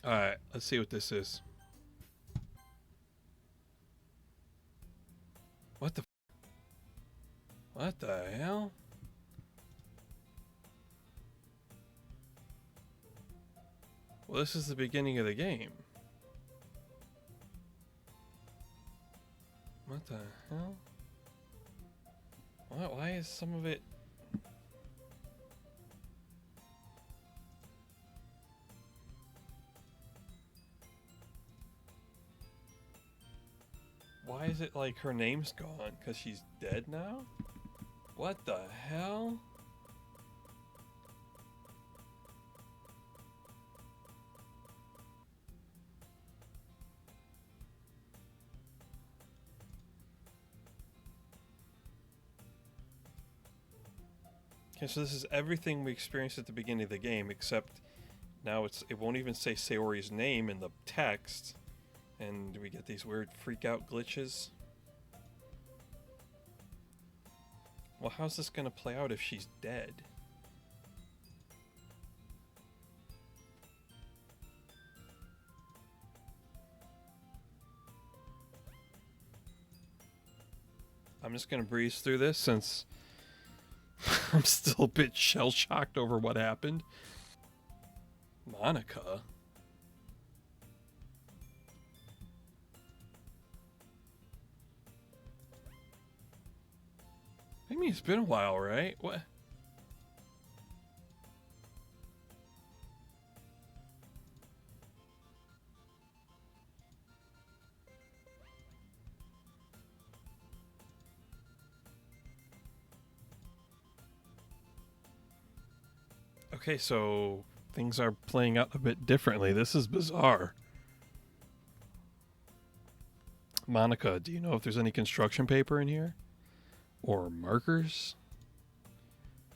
Alright, let's see what this is. What the... What the hell? Well, this is the beginning of the game. What the hell? What? Why is some of it... Why is it like her name's gone? Because she's dead now? What the hell? Okay, so this is everything we experienced at the beginning of the game, except now it won't even say Sayori's name in the text, and we get these weird freak out glitches. Well, how's this gonna play out if she's dead? I'm just gonna breeze through this since I'm still a bit shell-shocked over what happened. Monika? I mean, it's been a while, right? What? Okay, so things are playing out a bit differently. This is bizarre. Monika, do you know if there's any construction paper in here? Or markers?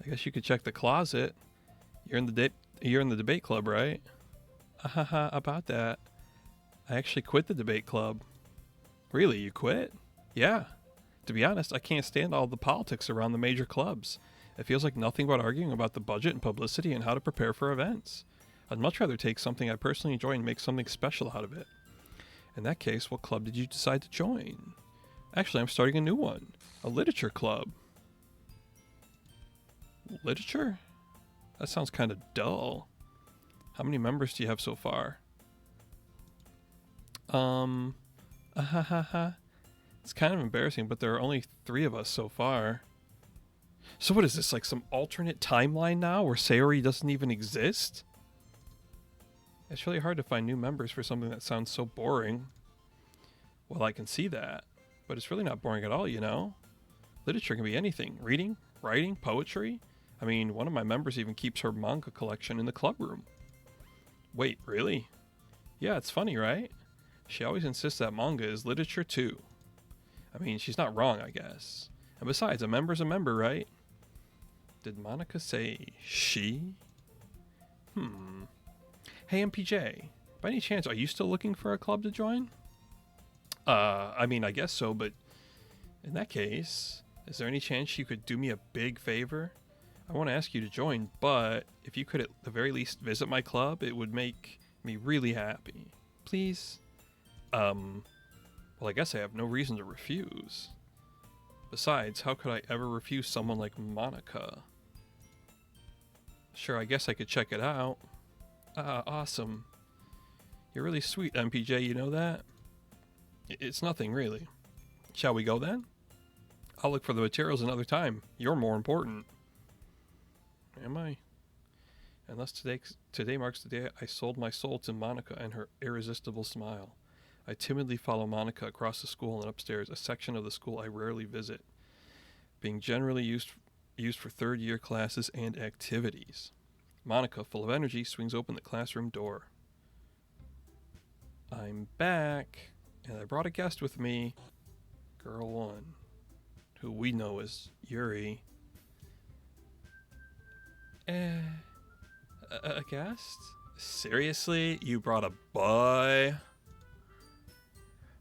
I guess you could check the closet. You're in the debate club, right? Haha, about that. I actually quit the debate club. Really, you quit? Yeah. To be honest, I can't stand all the politics around the major clubs. It feels like nothing but arguing about the budget and publicity and how to prepare for events. I'd much rather take something I personally enjoy and make something special out of it. In that case, what club did you decide to join? Actually, I'm starting a new one. A literature club. Literature? That sounds kind of dull. How many members do you have so far? It's kind of embarrassing, but there are only 3 of us so far. So what is this, like some alternate timeline now where Sayori doesn't even exist? It's really hard to find new members for something that sounds so boring. Well, I can see that, but it's really not boring at all, you know? Literature can be anything. Reading, writing, poetry. I mean, one of my members even keeps her manga collection in the club room. Wait, really? Yeah, it's funny, right? She always insists that manga is literature too. I mean, she's not wrong, I guess. And besides, a member's a member, right? Did Monika say she? Hey, MPJ. By any chance, are you still looking for a club to join? I mean, I guess so, but in that case, is there any chance you could do me a big favor? I want to ask you to join, but if you could at the very least visit my club, it would make me really happy. Please? Well, I guess I have no reason to refuse. Besides, how could I ever refuse someone like Monika? Sure, I guess I could check it out. Awesome. You're really sweet, MPJ, you know that? It's nothing, really. Shall we go then? I'll look for the materials another time. You're more important. Am I? Unless today marks the day I sold my soul to Monika and her irresistible smile. I timidly follow Monika across the school and upstairs, a section of the school I rarely visit, being generally used for third-year classes and activities. Monika, full of energy, swings open the classroom door. I'm back, and I brought a guest with me, Girl 1, who we know as Yuri. A guest? Seriously? You brought a boy?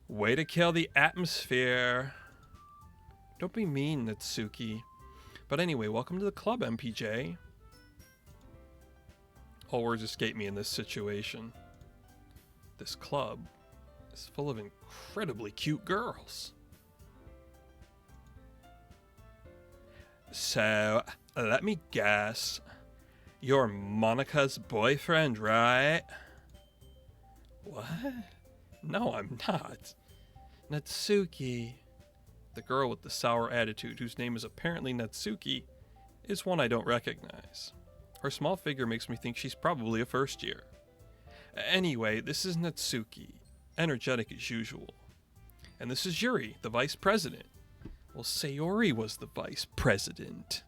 Way to kill the atmosphere. Don't be mean, Natsuki. But anyway, welcome to the club, MPJ. All words escape me in this situation. This club is full of incredibly cute girls. So, let me guess. You're Monika's boyfriend, right? What? No, I'm not. Natsuki, the girl with the sour attitude, whose name is apparently Natsuki, is one I don't recognize. Her small figure makes me think she's probably a first year. Anyway, this is Natsuki, energetic as usual. And this is Yuri, the vice president. Well, Sayori was the vice president.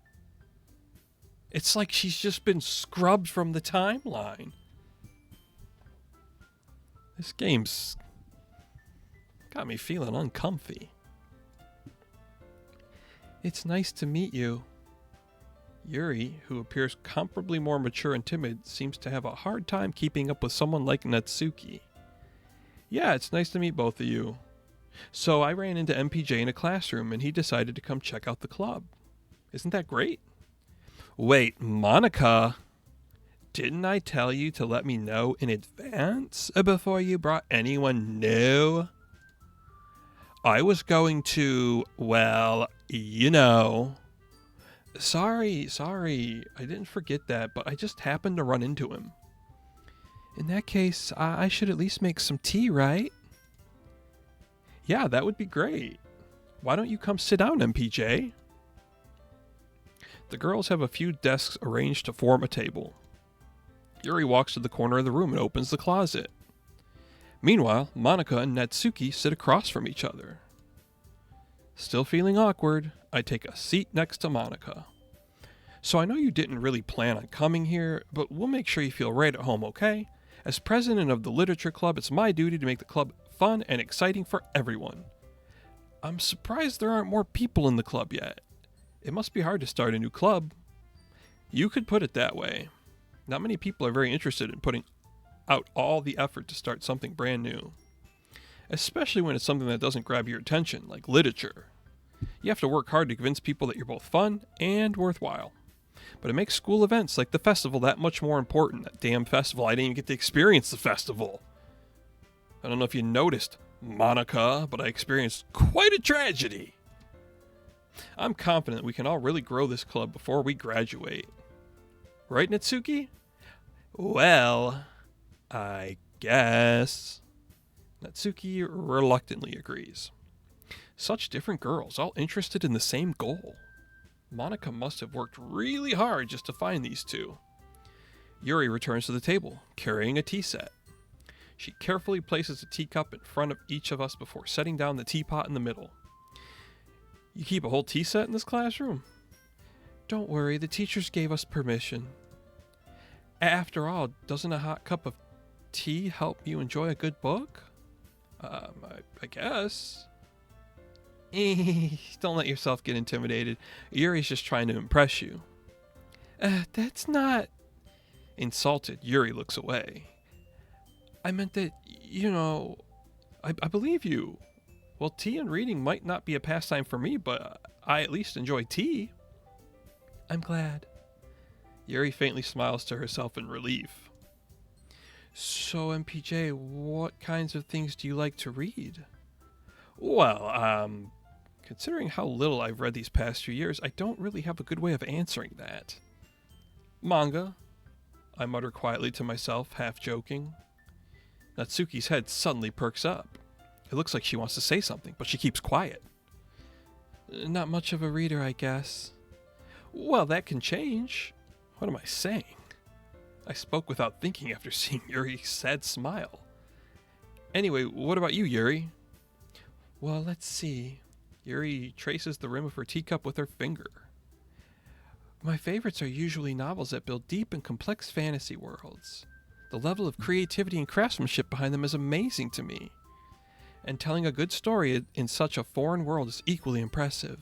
It's like she's just been scrubbed from the timeline. This game's got me feeling uncomfy. It's nice to meet you. Yuri, who appears comparably more mature and timid, seems to have a hard time keeping up with someone like Natsuki. Yeah, it's nice to meet both of you. So I ran into MPJ in a classroom and he decided to come check out the club. Isn't that great? Wait, Monika, didn't I tell you to let me know in advance before you brought anyone new? I was going to, well, you know. Sorry, I didn't forget that, but I just happened to run into him. In that case, I should at least make some tea, right? Yeah, that would be great. Why don't you come sit down, MPJ? The girls have a few desks arranged to form a table. Yuri walks to the corner of the room and opens the closet. Meanwhile, Monika and Natsuki sit across from each other. Still feeling awkward, I take a seat next to Monika. So I know you didn't really plan on coming here, but we'll make sure you feel right at home, okay? As president of the Literature Club, it's my duty to make the club fun and exciting for everyone. I'm surprised there aren't more people in the club yet. It must be hard to start a new club. You could put it that way. Not many people are very interested in putting out all the effort to start something brand new. Especially when it's something that doesn't grab your attention, like literature. You have to work hard to convince people that you're both fun and worthwhile. But it makes school events like the festival that much more important. That damn festival, I didn't even get to experience the festival. I don't know if you noticed, Monika, but I experienced quite a tragedy. I'm confident we can all really grow this club before we graduate. Right, Natsuki? Well, I guess. Natsuki reluctantly agrees. Such different girls, all interested in the same goal. Monika must have worked really hard just to find these two. Yuri returns to the table, carrying a tea set. She carefully places a teacup in front of each of us before setting down the teapot in the middle. You keep a whole tea set in this classroom? Don't worry, the teachers gave us permission. After all, doesn't a hot cup of tea help you enjoy a good book? I guess. Don't let yourself get intimidated. Yuri's just trying to impress you. That's not... Insulted, Yuri looks away. I meant that, I believe you. Well, tea and reading might not be a pastime for me, but I at least enjoy tea. I'm glad. Yuri faintly smiles to herself in relief. So, MPJ, what kinds of things do you like to read? Well, considering how little I've read these past few years, I don't really have a good way of answering that. Manga, I mutter quietly to myself, half joking. Natsuki's head suddenly perks up. It looks like she wants to say something, but she keeps quiet. Not much of a reader, I guess. Well, that can change. What am I saying? I spoke without thinking after seeing Yuri's sad smile. Anyway, what about you, Yuri? Well, let's see. Yuri traces the rim of her teacup with her finger. My favorites are usually novels that build deep and complex fantasy worlds. The level of creativity and craftsmanship behind them is amazing to me. And telling a good story in such a foreign world is equally impressive.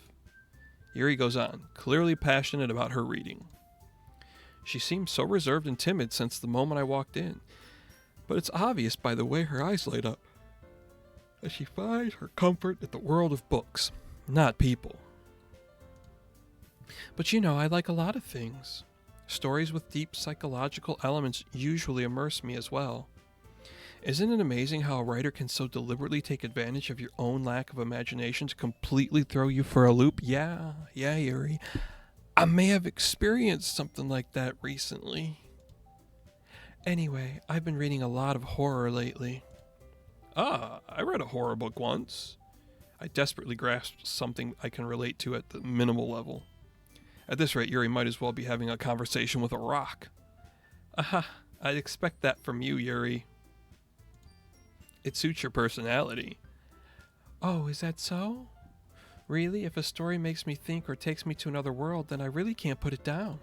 Yuri goes on, clearly passionate about her reading. She seems so reserved and timid since the moment I walked in, but it's obvious by the way her eyes light up that she finds her comfort in the world of books, not people. But I like a lot of things. Stories with deep psychological elements usually immerse me as well. Isn't it amazing how a writer can so deliberately take advantage of your own lack of imagination to completely throw you for a loop? Yeah, Yuri. I may have experienced something like that recently. Anyway, I've been reading a lot of horror lately. Ah, I read a horror book once. I desperately grasped something I can relate to at the minimal level. At this rate, Yuri might as well be having a conversation with a rock. Aha, I'd expect that from you, Yuri. It suits your personality. Oh, is that so? Really? If a story makes me think or takes me to another world, then I really can't put it down.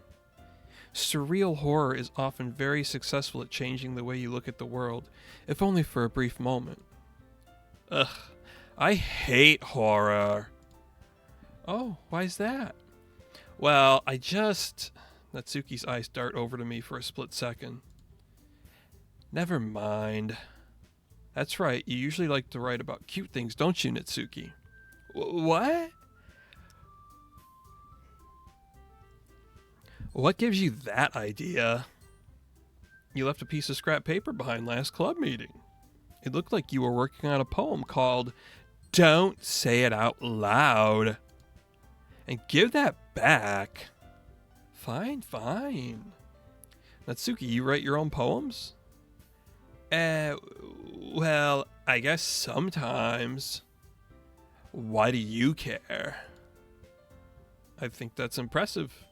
Surreal horror is often very successful at changing the way you look at the world, if only for a brief moment. Ugh, I hate horror. Oh, why's that? Well, Natsuki's eyes dart over to me for a split second. Never mind. That's right, you usually like to write about cute things, don't you, Natsuki? What? What gives you that idea? You left a piece of scrap paper behind last club meeting. It looked like you were working on a poem called Don't Say It Out Loud. And give that back. Fine. Natsuki, you write your own poems? Well, I guess sometimes. Why do you care? I think that's impressive.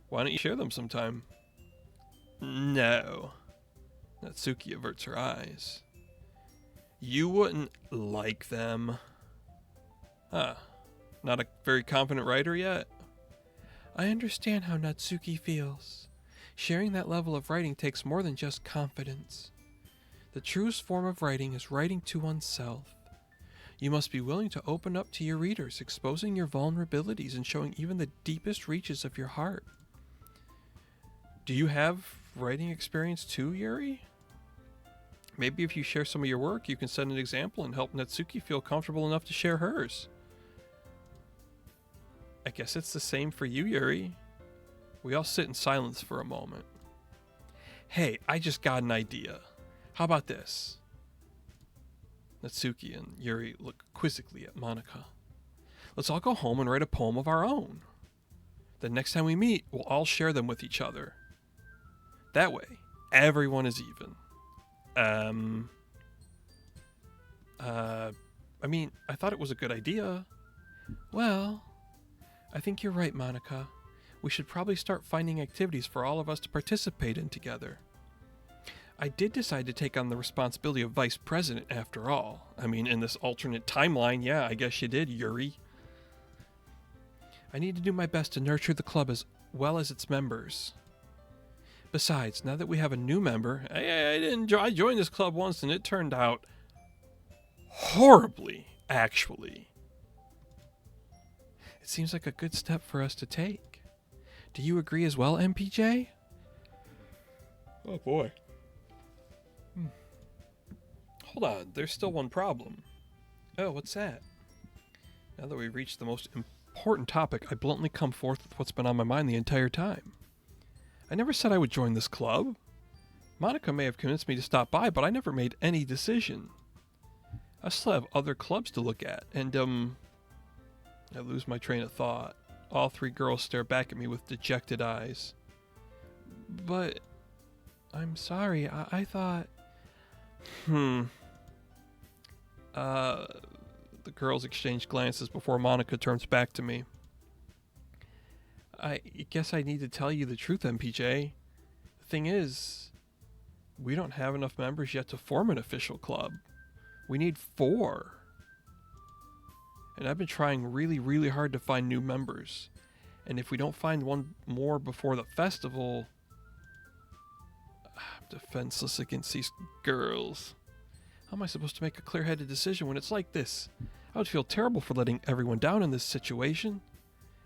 Why don't you share them sometime? No. Natsuki averts her eyes. You wouldn't like them. Huh. Not a very confident writer yet? I understand how Natsuki feels. Sharing that level of writing takes more than just confidence. The truest form of writing is writing to oneself. You must be willing to open up to your readers, exposing your vulnerabilities and showing even the deepest reaches of your heart. Do you have writing experience too, Yuri? Maybe if you share some of your work, you can set an example and help Natsuki feel comfortable enough to share hers. I guess it's the same for you, Yuri. We all sit in silence for a moment. Hey, I just got an idea. How about this? Natsuki and Yuri look quizzically at Monika. Let's all go home and write a poem of our own. The next time we meet, we'll all share them with each other. That way, everyone is even. I thought it was a good idea. Well, I think you're right, Monika. We should probably start finding activities for all of us to participate in together. I did decide to take on the responsibility of vice president after all. I mean, in this alternate timeline, yeah, I guess you did, Yuri. I need to do my best to nurture the club as well as its members. Besides, now that we have a new member, I joined this club once and it turned out horribly, actually. It seems like a good step for us to take. Do you agree as well, MPJ? Oh boy. Hold on, there's still one problem. Oh, what's that? Now that we've reached the most important topic, I bluntly come forth with what's been on my mind the entire time. I never said I would join this club. Monika may have convinced me to stop by, but I never made any decision. I still have other clubs to look at, and, I lose my train of thought. All three girls stare back at me with dejected eyes. But, I'm sorry, I thought... The girls exchange glances before Monika turns back to me. I guess I need to tell you the truth, MPJ. The thing is, we don't have enough members yet to form an official club. We need 4. And I've been trying really, really hard to find new members. And if we don't find one more before the festival... I'm defenseless against these girls. How am I supposed to make a clear-headed decision when it's like this? I would feel terrible for letting everyone down in this situation.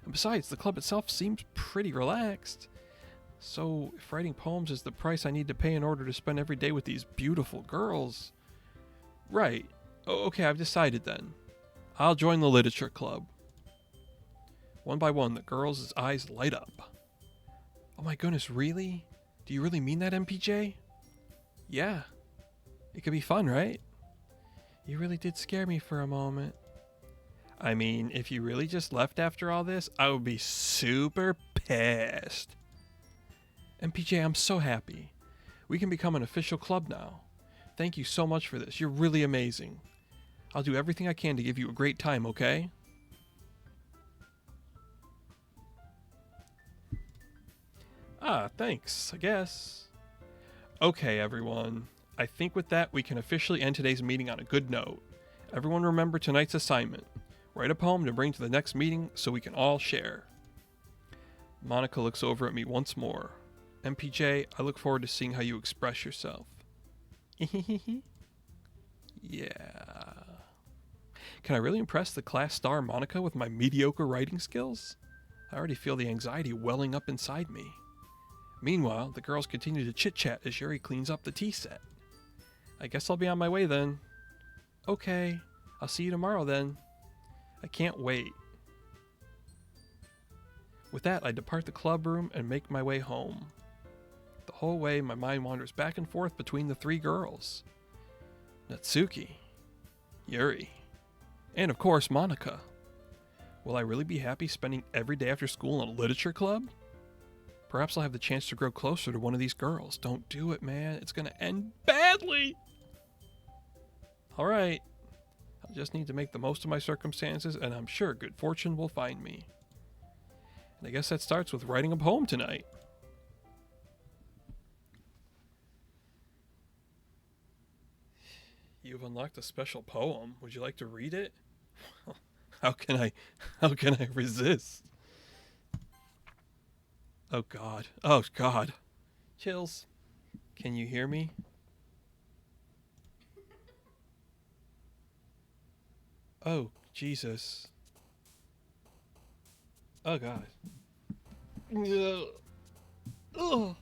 And besides, the club itself seems pretty relaxed. So, if writing poems is the price I need to pay in order to spend every day with these beautiful girls... Right. Okay, I've decided then. I'll join the literature club. One by one, the girls' eyes light up. Oh my goodness, really? Do you really mean that, MPJ? Yeah. It could be fun, right? You really did scare me for a moment. I mean, if you really just left after all this, I would be super pissed. MPJ, I'm so happy. We can become an official club now. Thank you so much for this. You're really amazing. I'll do everything I can to give you a great time, okay? Ah, thanks, I guess. Okay, everyone. I think with that, we can officially end today's meeting on a good note. Everyone remember tonight's assignment. Write a poem to bring to the next meeting so we can all share. Monika looks over at me once more. MPJ, I look forward to seeing how you express yourself. Yeah. Can I really impress the class star Monika with my mediocre writing skills? I already feel the anxiety welling up inside me. Meanwhile, the girls continue to chit-chat as Yuri cleans up the tea set. I guess I'll be on my way then. Okay, I'll see you tomorrow then. I can't wait. With that, I depart the club room and make my way home. The whole way, my mind wanders back and forth between the three girls. Natsuki, Yuri, and of course, Monika. Will I really be happy spending every day after school in a literature club? Perhaps I'll have the chance to grow closer to one of these girls. Don't do it, man. It's gonna end badly. Alright. I'll just need to make the most of my circumstances, and I'm sure good fortune will find me. And I guess that starts with writing a poem tonight. You've unlocked a special poem. Would you like to read it? How can I resist? Oh God. Oh God. Chills. Can you hear me? Oh, Jesus. Oh God. Ugh.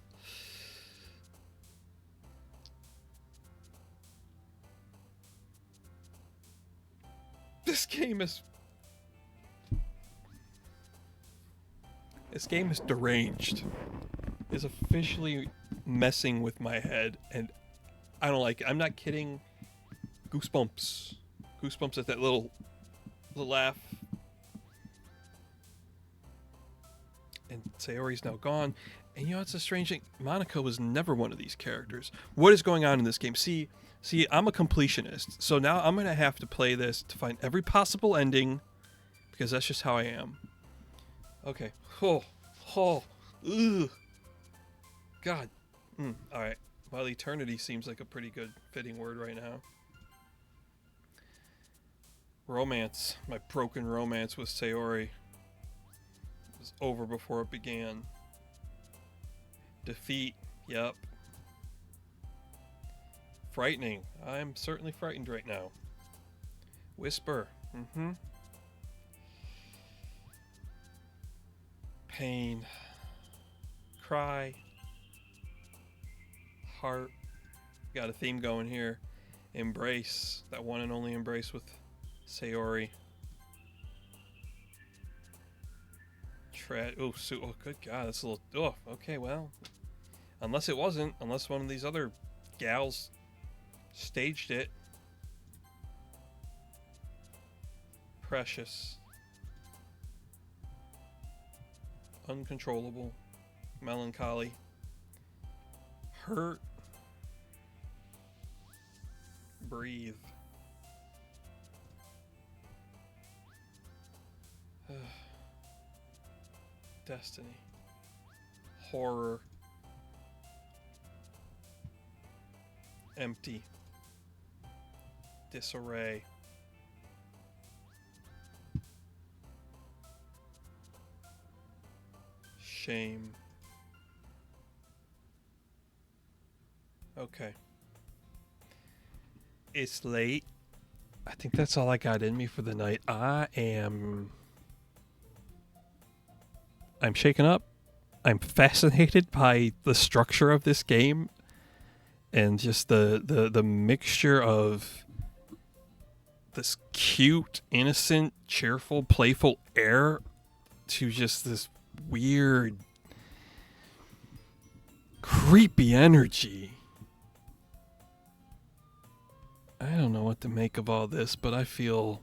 This game is deranged. It's officially messing with my head, and I don't like it. I'm not kidding. Goosebumps. Goosebumps at that little laugh. And Sayori's now gone. And you know, it's a strange thing. Monika was never one of these characters. What is going on in this game? See, I'm a completionist. So now I'm going to have to play this to find every possible ending, because that's just how I am. Okay. Ugh. God. Alright. Well, eternity seems like a pretty good fitting word right now. Romance. My broken romance with Sayori was over before it began. Defeat. Yep. Frightening. I'm certainly frightened right now. Whisper. Pain. Cry. Heart. Got a theme going here. Embrace. That one and only embrace with Sayori. Oh, good God. That's a little... Oh, okay, well. Unless it wasn't. Unless one of these other gals staged it. Precious. Uncontrollable. Melancholy. Hurt. Breathe. Destiny. Horror. Empty. Disarray. Shame. Okay. It's late. I think that's all I got in me for the night. I'm shaken up. I'm fascinated by the structure of this game and just the mixture of this cute, innocent, cheerful, playful air to just this weird, creepy energy. what to make of all this, but I feel...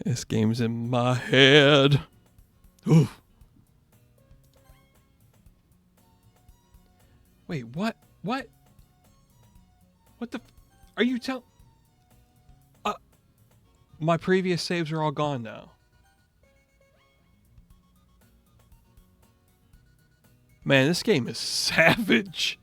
This game's in my head. Ooh. Wait, what? What? What the... Are you telling... my previous saves are all gone now. Man, this game is savage.